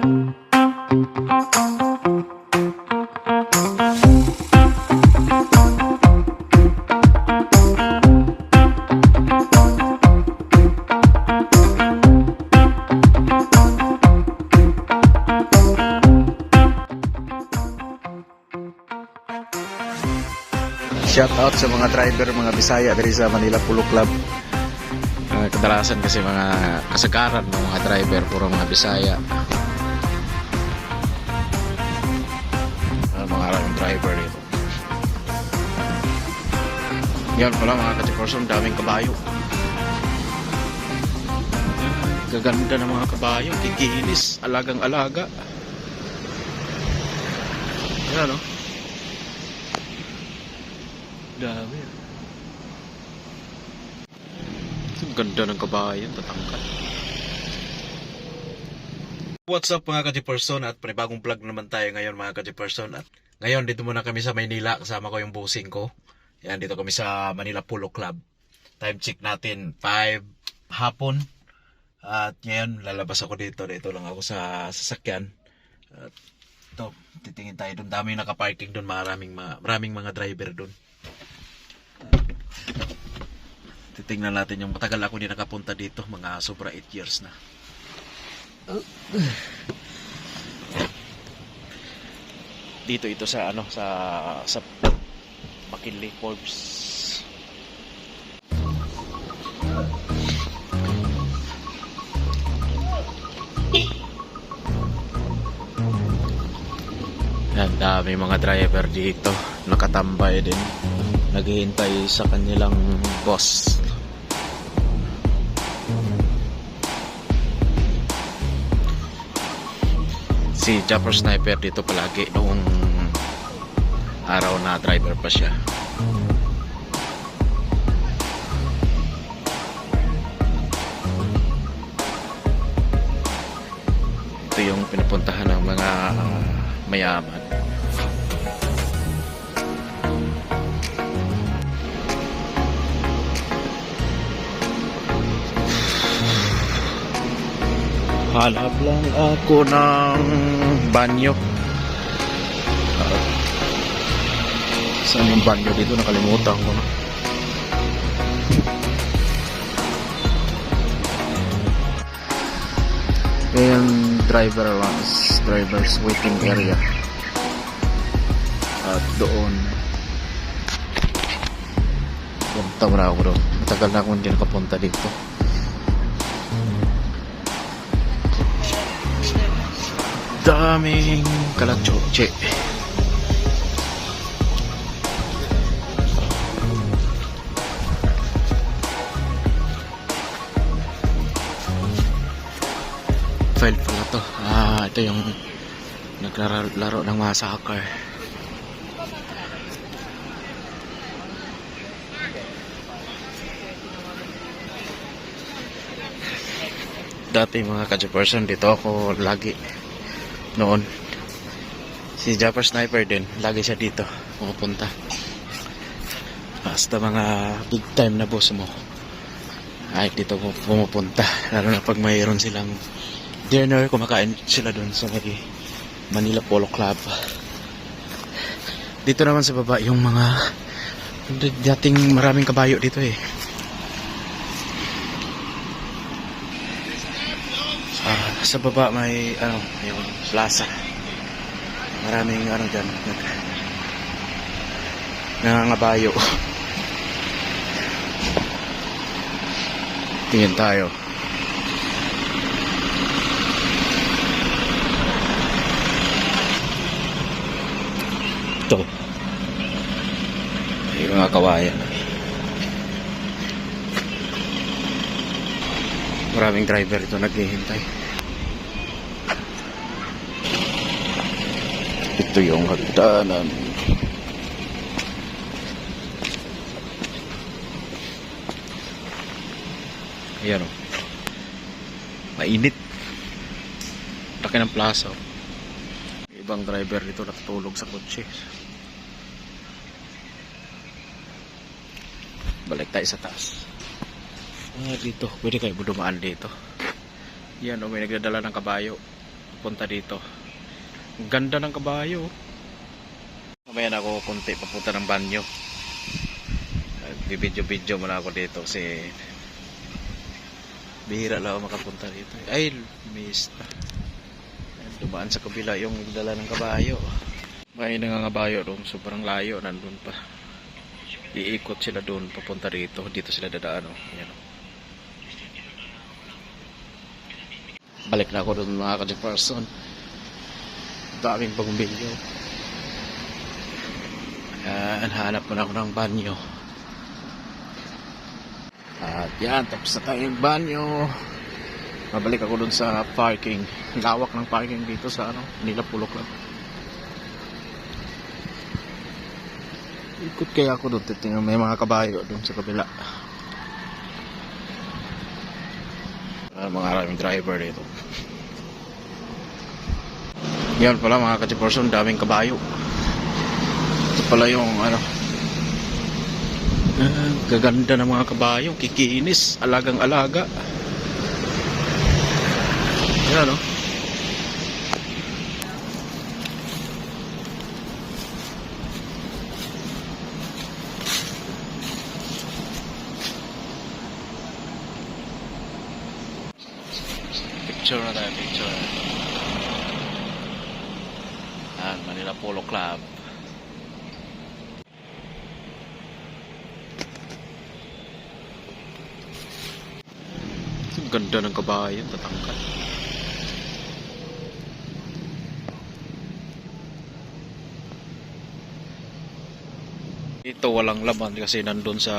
Shout out sa mga driver, mga Bisaya diri sa Manila Polo Club. Kadalasan kasi mga kasagaran ng mga driver puro mga Bisaya. Mga driver dito. Yan pala mga ka-person, daming kabayo. Gaganda ng mga kabayo, kikinis, alagang-alaga. Yan o. Dami. Ang ganda ng kabayan, tatangkat. What's up mga ka-person, at panibagong vlog naman tayo ngayon mga ka-person. At ngayon dito muna kami sa Maynila, kasama ko yung busing ko. Yan, dito kami sa Manila Polo Club. Time check natin 5 hapon. At ngayon lalabas ako dito lang ako sa sasakyan. At ito, titingin tayo doon. Dami nakaparking doon, maraming mga driver doon. Titingnan natin yung matagal ako hindi nakapunta dito, mga sobra 8 years na. Dito ito sa sa McKinley Forbes. Ang dami mga driver dito, nakatambay din, naghihintay sa kanilang boss. Si Japper Sniper dito palagi noong araw na driver pa siya. Ito yung pinupuntahan ng mga mayaman. Halap lang ako ng banyo. Saan yung banyo dito? Nakalimutan ko na. Ayan, driver's waiting area. At doon punta mo na ako doon. Matagal na akong hindi nakapunta dito. Daming kalachoche. File pala to. Ito yung naglalaro ng mga soccer. Dati mga ka-person dito ako lagi noon. Si Japper Sniper din, lagi siya dito pumupunta. Basta mga big time na boss mo ay dito pumupunta, lalo na pag mayroon silang dinner, kumakain sila doon sa may Manila Polo Club. Dito naman sa baba yung mga dating maraming kabayo dito eh. Sa baba may yung plaza. Maraming dyan nangangabayo. Tingin tayo. Ito yung mga kawayan. Maraming driver ito naghihintay. Ito yung hagdanan. Ayan o. Mainit. Laki ng plaza. Ibang driver dito nakatulog sa kotse. Balik tayo sa taas. Dito. Pwede kayo dumaan dito. Yan o. May nagdadala ng kabayo. papunta dito. Ang ganda ng kabayo. Mamaya na ako konti papunta ng banyo. Bibidyo-bidyo muna ako dito kasi bihira lang ako makapunta dito. Ay, mista. Dumaan sa kabila yung dala ng kabayo. May nangangabayo doon, sobrang layo, nandun pa. Iikot sila doon papunta dito. Dito sila dadaan. Ayan. Balik na ako doon mga ka-Jefferson. Daming bagong video. Hanap ko na ako ng banyo. At yan, tapos na tayo yung banyo. Mabalik ako doon sa parking. Lawak ng parking dito sa Manila Polo Club. Ikot kaya ako doon. Titingnan may mga kabayo doon sa kabila. Mga maraming driver dito. Yan pala mga ka-Jefferson, daming kabayo. Ito pala yung gaganda ng mga kabayo, kikinis, alagang-alaga. Yan Picture na tayo, picture. Manila Polo Club. Ang ganda ng kabayo, tatangkad. Ito walang laman kasi nandun sa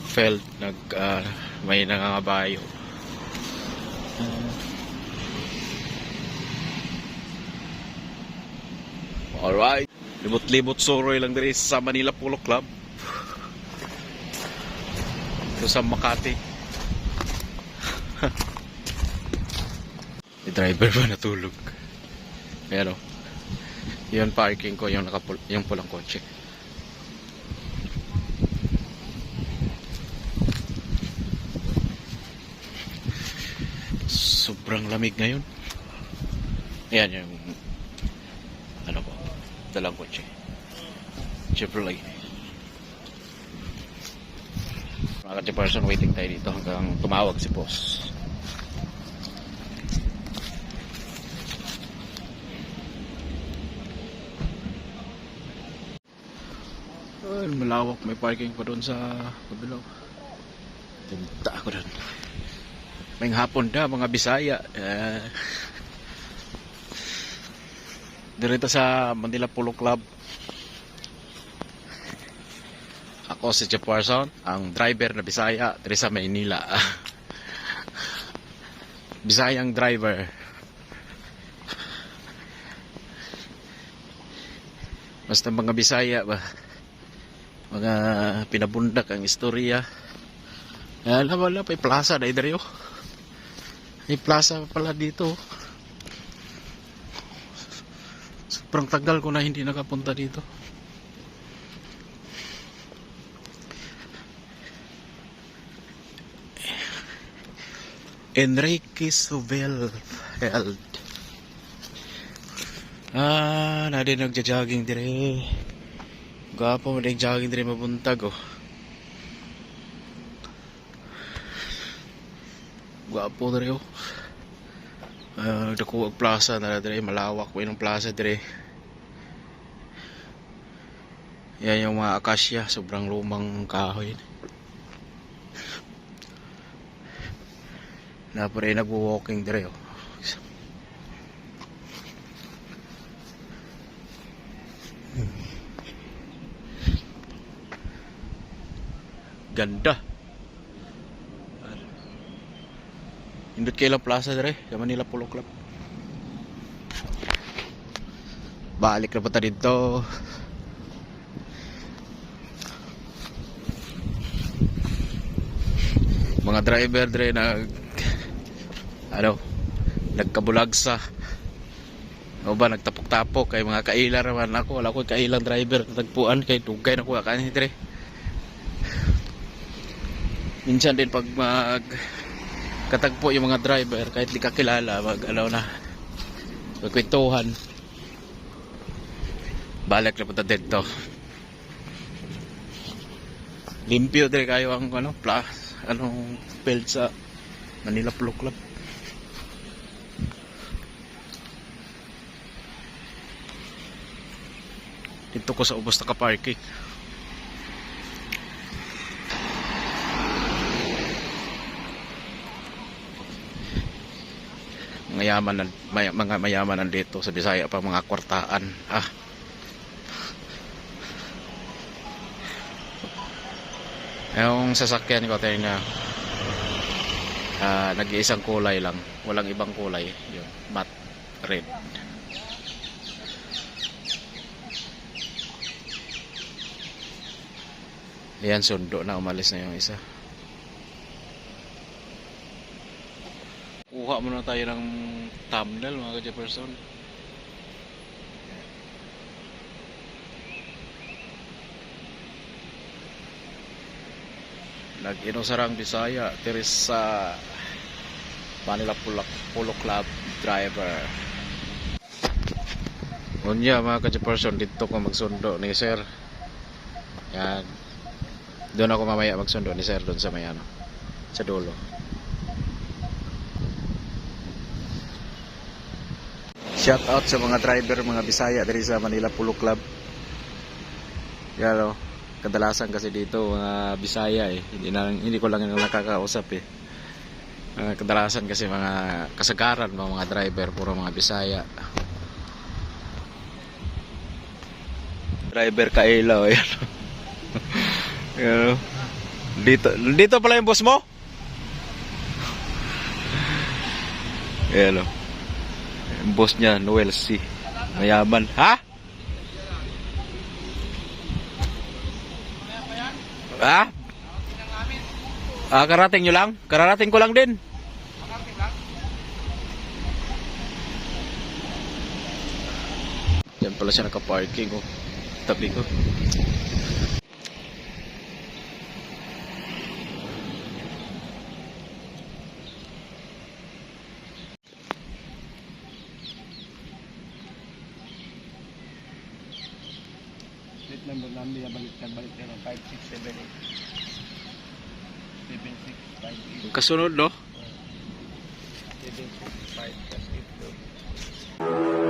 field may nangangabayo. Alright, libot-libot soroy lang diri sa Manila Polo Club. Ito sa Makati. Yung driver ba natulog? Ayan yun parking ko, yung pulang kotse. Sobrang lamig ngayon. Ayan yung dalang kotse Chevrolet. Mga ka-Jefferson, waiting tayo dito hanggang tumawag si boss. Malawak, may parking pa doon sa kabilaw. Punta ako doon. May hapon na mga Bisaya. Dito sa Manila Polo Club. Ako si Jefferson, ang driver na Bisaya dito sa Maynila. Bisayang driver. Basta mga Bisaya ba, mga pinabundak ang istorya. Wala pa plaza na idrio. May plaza pala dito. Sobrang tagal ko na hindi nakapunta dito. Enrique Sovel held. Nadi nagja-jogging dire. Gwapo mo nag-jogging dire mabuntag Gwapo dire Dakuwag plaza na dire, malawak po yung plaza dire. Yan yung mga akasya, sobrang lumang kahoy. Na pa rin nagwo-walking dire Ganda. Indot kailang plaza dire sa Manila Polo Club. Balik na pa dito. Mga driver dire nagkabulagsa. O ba nagtapok-tapok kay mga kailan naman ako. Wala ko kailang driver tagpuan kay dugay na ko kanin dire. Minsan din pag katagpo yung mga driver kahit di ka kilala, na magkwentuhan. Balik na punta dito. Limpyo din kayo ang field sa Manila Polo Club. Dito ko sa ubos na ka-parking. Mga mayaman dito sa Bisaya pa, mga kwartaan. Yung sasakyan ko tayo na nag-iisang kulay lang, walang ibang kulay, yun, matte red. Ayan, sundo na, umalis na yung isa. Kuha muna tayo ng thumbnail mga ka-Jefferson. Nag-inusarang Bisaya Teresa Manila Polo Club driver. Unya mga ka-Jefferson, dito ko magsundo ni sir. Yan, doon ako mamaya magsundo ni sir doon sa may sa dulo. Shout out sa mga driver, mga Bisaya dari sa Manila Polo Club. Yan, kadalasan kasi dito mga Bisaya hindi ko lang nakakausap kadalasan kasi mga kasagaran mga driver puro mga Bisaya. Driver Kailaw yan. Yan, dito pala yung boss mo. Yan, yung boss niya Noel C. Mayaman. Karating nyo lang? Kararating ko lang din. Yan pala siya naka-parking tabi ko. Plate number namin balik na 5678 7658. Kasunod, no? 765 plus 8.